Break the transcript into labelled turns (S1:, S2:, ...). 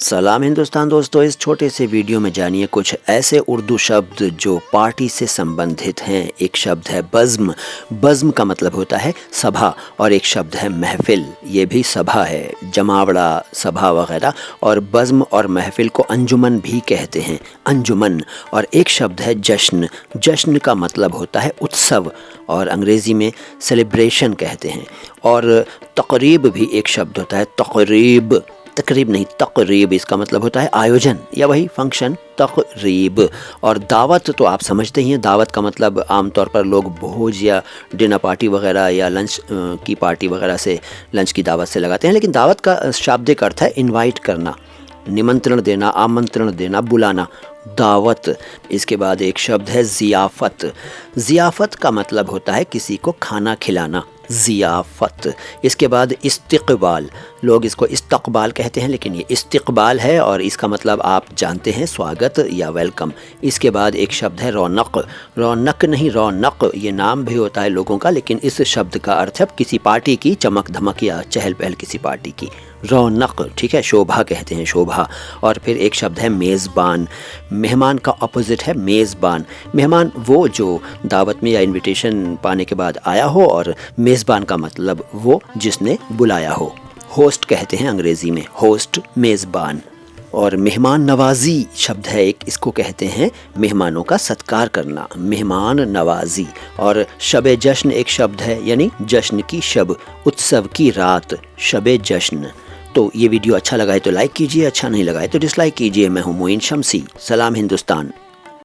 S1: सलाम हिंदुस्तान दोस्तों, इस छोटे से वीडियो में जानिए कुछ ऐसे उर्दू शब्द जो पार्टी से संबंधित हैं। एक शब्द है बज़्म। बज़्म का मतलब होता है सभा, और एक शब्द है महफिल, ये भी सभा है, जमावड़ा सभा वगैरह। और बज़्म और महफिल को अंजुमन भी कहते हैं, अंजुमन। और एक शब्द है जश्न। जश्न का मतलब होता है उत्सव, और अंग्रेज़ी में सेलिब्रेशन कहते हैं। और तक़रीब भी एक शब्द होता है, तक़रीब, तकरीब नहीं तकरीब, इसका मतलब होता है आयोजन या वही फंक्शन, तकरीब। और दावत तो आप समझते ही हैं, दावत का मतलब आमतौर पर लोग भोज या डिनर पार्टी वगैरह या लंच की पार्टी वगैरह से, लंच की दावत से लगाते हैं। लेकिन दावत का शाब्दिक अर्थ है इनवाइट करना, निमंत्रण देना, आमंत्रण देना, बुलाना, दावत। इसके बाद एक शब्द है ज़ियाफ़त। ज़ियाफ़त का मतलब होता है किसी को खाना खिलाना, ज़ियाफ़त। इसके बाद इस्तिक़बाल, लोग इसको इस्तक़बाल कहते हैं लेकिन ये इस्तिक़बाल है, और इसका मतलब आप जानते हैं स्वागत या वेलकम। इसके बाद एक शब्द है रौनक। रौनक नहीं रौनक, ये नाम भी होता है लोगों का, लेकिन इस शब्द का अर्थ है किसी पार्टी की चमक धमक या चहल पहल किसी पार्टी की, रौनक, ठीक है, शोभा कहते हैं, शोभा। और फिर एक शब्द है मेज़बान। मेहमान का अपोजिट है मेज़बान। मेहमान वो जो दावत में या इनविटेशन पाने के बाद आया हो, और मेज़बान का मतलब वो जिसने बुलाया हो, होस्ट कहते हैं अंग्रेज़ी में, होस्ट, मेज़बान। और मेहमान नवाज़ी शब्द है एक, इसको कहते हैं मेहमानों का सत्कार करना, मेहमान नवाज़ी। और शब जश्न एक शब्द है, यानी जश्न की शब, उत्सव की रात, शब जश्न। तो ये वीडियो अच्छा लगा है तो लाइक कीजिए, अच्छा नहीं लगा है तो डिसलाइक कीजिए। मैं हूँ मोइन शमसी। सलाम हिंदुस्तान।